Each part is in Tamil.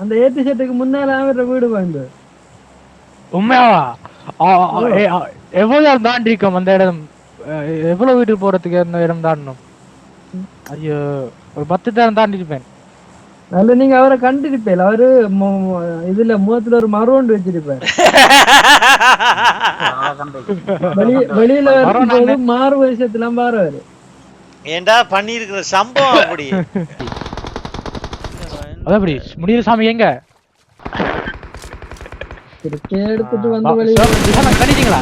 அந்த ஏத்தி செட்டுக்கு முன்னால வீடு வாங்க. உண்மையாவா? எவ்வளவு நேரம் தாண்டி இருக்கோம் அந்த இடம்? எவ்வளவு வீட்டுக்கு போறதுக்கு அந்த இடம் தாண்டணும்? ஐயோ, ஒரு 10 நேரம் தாண்டி இருப்பேன். நல்ல நீங்க அவரை கண்டிருப்பேன். அவரு இதுல முகத்துல ஒரு மரோண்டு வச்சிருப்பாரு. வெளியில வரும்போது மாறு வருஷத்துல பாருவாரு. ஏண்டா பண்ணி இருக்கிற சம்பவம் அப்படி. அப்படி முடியுற சாமி எங்க எடுத்துட்டு வந்து வெளியில கட்டிட்டீங்களா?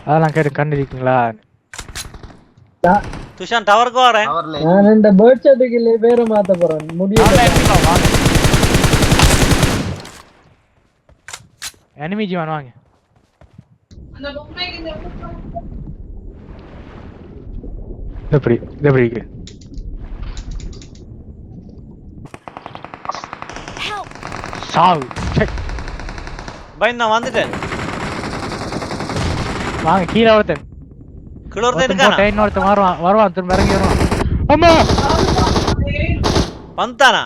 அதெல்லாம் கேட்டு கண்டிருக்கீங்களா? துஷான் டவருக்கு வரேன். நான் இந்த பேர்ட் ஷாட்டுக்கு பேரை மாத்த போறேன். முடியல. எனிமி ஜீவன் வாங்க. எப்படி இருக்கு? சாவு. பை நான் வந்துட்டேன். வாங்க கீழ ஒருத்தன். கீழ ஒருத்தன் இருக்கானா? இன்னொருத்தன் வருவான் திரும்ப இறங்கி வருவான். அம்மா வந்தானா?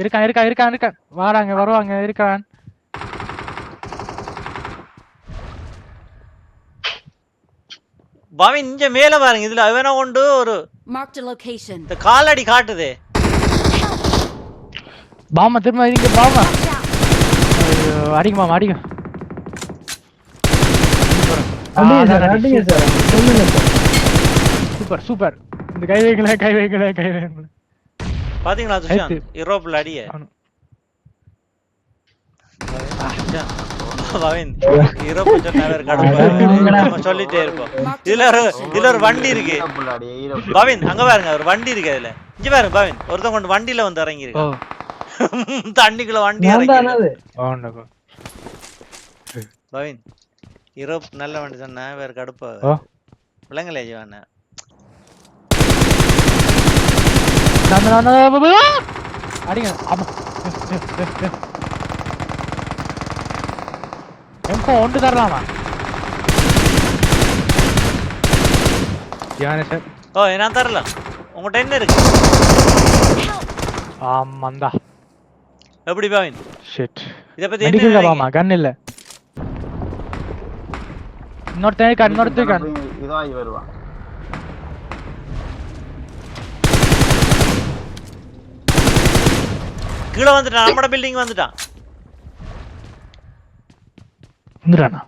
இருக்கான். வருவாங்க இருக்கான். பவின் இங்க மேல பாருங்க. இதுல அவன கொண்டு ஒரு marked a location. இந்த காலடி காட்டுதே. பாமா திரும்ப இங்க பாமா. அடிங்க மாமா அடிங்க. அடிங்க சார். சூப்பர். இந்த கை வைக்கல. பாத்தீங்களா துஷான்? யூரோப்ல அடியே. பவின் யூரோப் சொன்னாரு நம்ம சொல்லிட்டே இருப்போம். இதுல ஒரு வண்டி இருக்கு. பவின் அங்க பாருங்க ஒரு வண்டி இருக்கு. அதுல இங்க பாருங்க பவின் ஒருத்தன் கொண்டு வண்டியில வந்து இறங்கி இருக்கு. தண்ணிக்குள்ள வண்டி இறங்கி. பவின் யூரோப் நல்ல வண்டி சொன்னா வேற கடுப்பா விலங்கலே ஜீவான. அடிங்க. எம்கோ ஒன்று தரலாமா? ஓ நான் தரலாம். உங்கள்கிட்ட என்ன இருக்கு? ஆமாண்டா. எப்படி பவின்? ஷிட். இத பத்தி என்ன நினைக்கிறீங்க? கன் இல்ல. இன்னொருத்தன் இதாய் வருவான். கீழ வந்துட்டான். நம்மட பில்டிங் வந்துட்டான். வந்துறானா?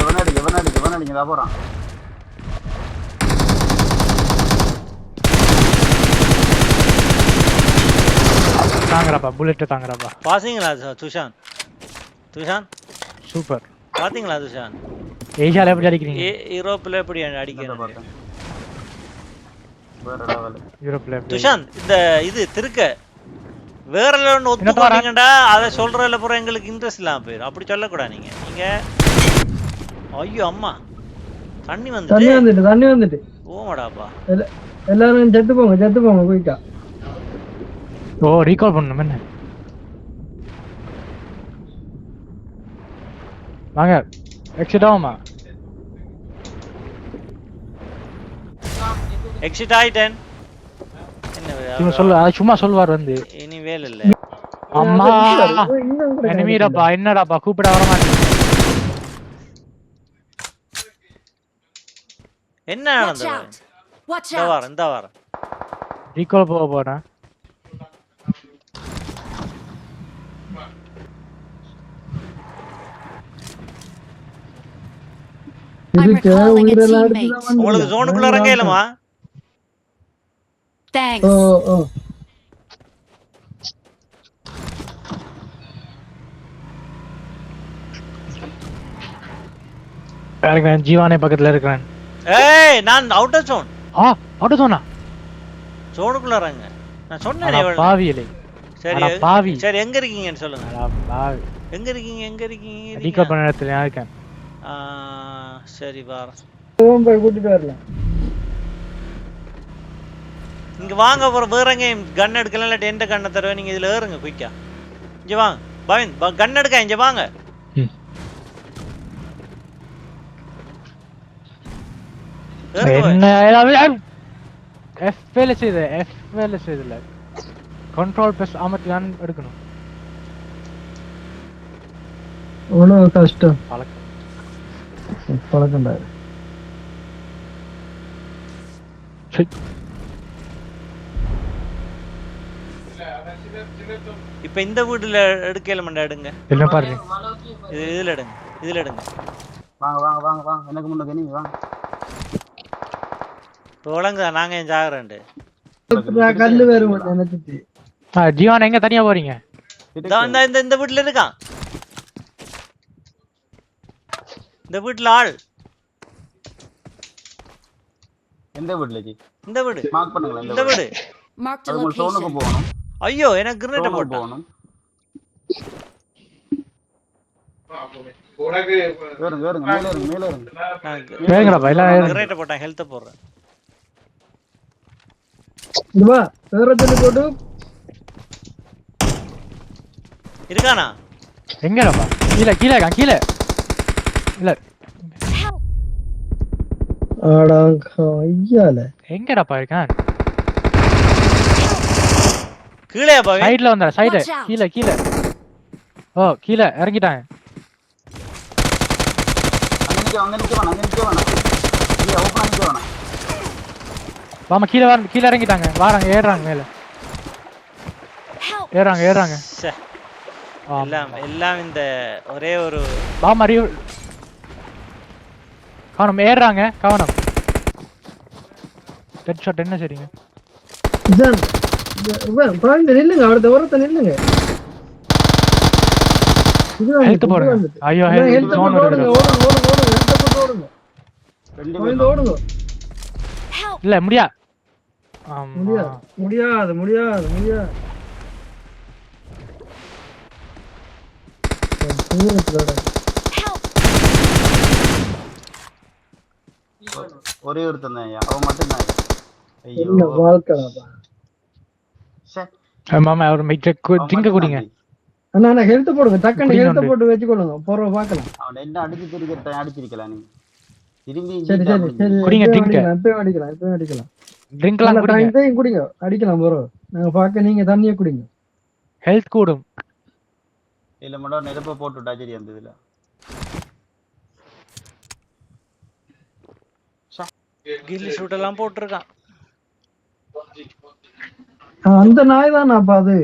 எவனாடி இங்க போறான். தாங்கறாப்பா புல்லட் தாங்கறாப்பா. பாசிங்களா துஷான்? சூப்பர். பாத்தீங்களா துஷான்? ஏசியால எப்படி அடிக்கிறீங்க? யூரோப்ல எப்படி அடிக்கிறீங்க? வேற லெவல். யூரோப்ல துஷான் இந்த இது திருக்க வேற லெவல் ஒத்து போறீங்கடா. அத சொல்றதுல பூரா எங்களுக்கு இன்ட்ரஸ்ட் இல்லாம போயிடும். அப்படி சொல்ல கூடாது நீங்க. ஐயோ அம்மா தண்ணி வந்துட்டு. ஓமாடாப்பா. எல்லாரும் செத்து போங்க குயிக்கா. ஓ ரீகால் பண்ணனும் என்ன? வாங்க எக்ஸிட் ஆமா. எக்ஸிட் ஆயிட்டேன். சும்மா சொல்வார் வந்து இனி வேலை இல்ல. அம்மா எனிமீடப்பா. என்னடாப்பா கூப்பிட வர மாட்டேன். என்ன நடந்தது? இந்த வாரம் ரீகால் போக போறேன். உங்களுக்கு ஜோனுக்குள்ள இறங்க இல்லமா? Thanks. நான் ஜீவானே பக்கத்துல இருக்கேன். ஏய் நான் அவுட் ஆஃப் ஜோன். அவுட் ஜோனா? ஜோனுக்குள்ள இறங்க. நான் சொன்னேனே பாவியலே. சரி எங்க இருக்கீங்கன்னு சொல்லுங்க. எங்க இருக்கீங்க? ரீகால் பண்ண இடத்துல இருக்கேன். சரி வாரேன். போய் கூட்டிட்டு வரலாம். இங்க வாங்க. அப்புறம் வேற எங்க கன் எடுக்கலாம். இல்லாட்டி எந்த கண்ணை தருவேன். நீங்க இதுல ஏறுங்க குயிக்கா. இங்க வாங்க பவின் கன் எடுக்க. இங்க வாங்க. என்ன F வேலை செய்யுது F வேலை செய்யுதுல கண்ட்ரோல் பிரஸ் அமர்த்தி தான் எடுக்கணும் அவ்வளவு கஷ்டம் பழக்கம் பழக்கண்டாரு இப்ப இந்த வீட்டுல எடுக்கல மண்டா எடுங்க என்ன பாருங்க இதுல எடுங்க இதுல எடுங்க வாங்க வாங்க வாங்க வாங்க எனக்கு முன்னாடி நீங்க வாங்க தொடங்க நாங்க ஏன் ஜாகரண்டு கல்லு வேறு நினைச்சிட்டு ஜீவான் எங்க தனியா போறீங்க இந்த வீட்டுல இருக்கான் இந்த வீட்டுல ஆள் எந்த வீட்ல ஜி இந்த வீடு மார்க் பண்ணுங்க இந்த வீடு Marked a அது உங்களுக்கு சோனுக்கு location. போகணும் ஐயோ எனக்கு கிரனேட் சோனுக்கு போட்டான் போகணும் வேறுங்க வேறுங்க மேலே இருங்க மேலே இருங்க வேங்கடா எல்லாம் கிரனேட் போட்டான் ஹெல்த் போடுறேன் இதுவா வேறத்துல போட்டு இருக்கானா எங்கடா கீழ கீழ இருக்கான் கீழ இல்ல ஆடா ஐயால எங்கடா இருக்கான் கீழே பாவி சைடுல வந்தா சைடு Watch out. கீழ கீழ ஓ கீழ இறங்கிட்டாங்க அங்க நிக்க வேணாம் அங்க நிக்க வேணாம் இல்ல ஓபன் நிக்க வேணாம் வாமா கீழ வர கீழ இறங்கிட்டாங்க வாராங்க ஏறுறாங்க மேல Help! ஏறுறாங்க ச்சே. எல்லாம் இந்த ஒரே ஒரு வாமா ரியூ கவனம் ஏறுறாங்க கவனம் ஹெட் ஷாட் என்ன சரிங்க இதான் பாருங்க நில்லுங்க அடுத்த ஓரத்தை நில்லுங்க ஹெல்த் போடுங்க ஐயோ ஹெல்த் ஜோன் ஓடுங்க வருது ஓடுங்க ஓடுங்க ஓடுங்க ஹெல்த் போட்டு ஓடுங்க ரெண்டு ஓடுங்க ஓடுங்க Help! இல்ல முடியா முடியாது முடியாது முடியாது முடியாது Help! ஒரே ஒருத்தன் தான் அவன் மட்டும் தான் ஐயோ என்ன வாழ்க்கைப்பா ச்சே. மாமா ஒரு மிக்ஸ் அவன் ட்ரிங்க் மட்டும் குடிங்க தான் ஜி. அண்ணா அண்ணா ஹெல்த் போடுங்க டக்குன்னு குடிங்க ஹெல்த் உண்டு. போட்டு வச்சுக்கொள்ளுங்க போற பார்க்கலாம் அவன் என்ன அடிச்சு திருக்கிறத அடிச்சிருக்கலாம் நீ திரும்பி சரி இங்கே சரி சரி குடிங்க, இப்பயும் drink. அடிக்கலாம் இப்பயும் அடிக்கலாம் இப்பயும் அடிக்கலாம் ட்ரிங்க்லாம் நல்ல குடிங்க டைம் குடிங்க அடிக்கலாம் ப்ரோ நாங்க பார்க்க நீங்க தண்ணியை குடிங்க ஹெல்த் கூடும் இல்ல மட்டும் நெருப்ப போட்டு விட்டா சரி அந்த இதுல கில்லி ஷூட் எல்லாம் போட்டிருக்கான் அந்த நாய் தான் அப்ப அது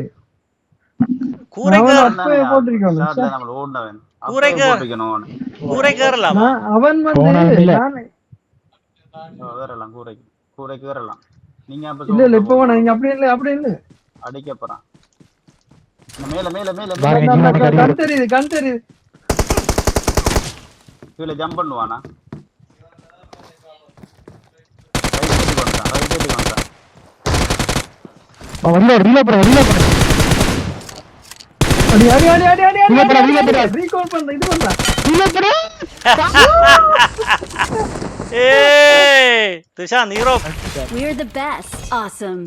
கூரைக்கு அவன் அப்பவே போட்டிருக்கான் சார் தான் நம்மள ஓடுனவன் கூரைக்கு- போட்டுக்கணும் அவனை. கூரைக்கு ஏறலாமா அவன் போனாலும் வந்து இல்ல. வேறலாம் கூரைக்கு வேறலாம் நீங்க அப்ப இல்ல இல்ல இப்ப வேணாம் நீங்க அப்படி இல்ல அடிக்க போறான் மேல மேல மேல பாருங்க, மேல இங்க வந்து கண் தெரியுது கீழே ஜம்ப் பண்ணுவானா ரைட் சைடுக்கு வந்தான் ரீலோட் பண்ணு அடி அடி அடி அடி அடி உள்ள போடா. ரீகால் பண்ண இது பண்ணா ஏய் Thushanth hero We're the best. Awesome.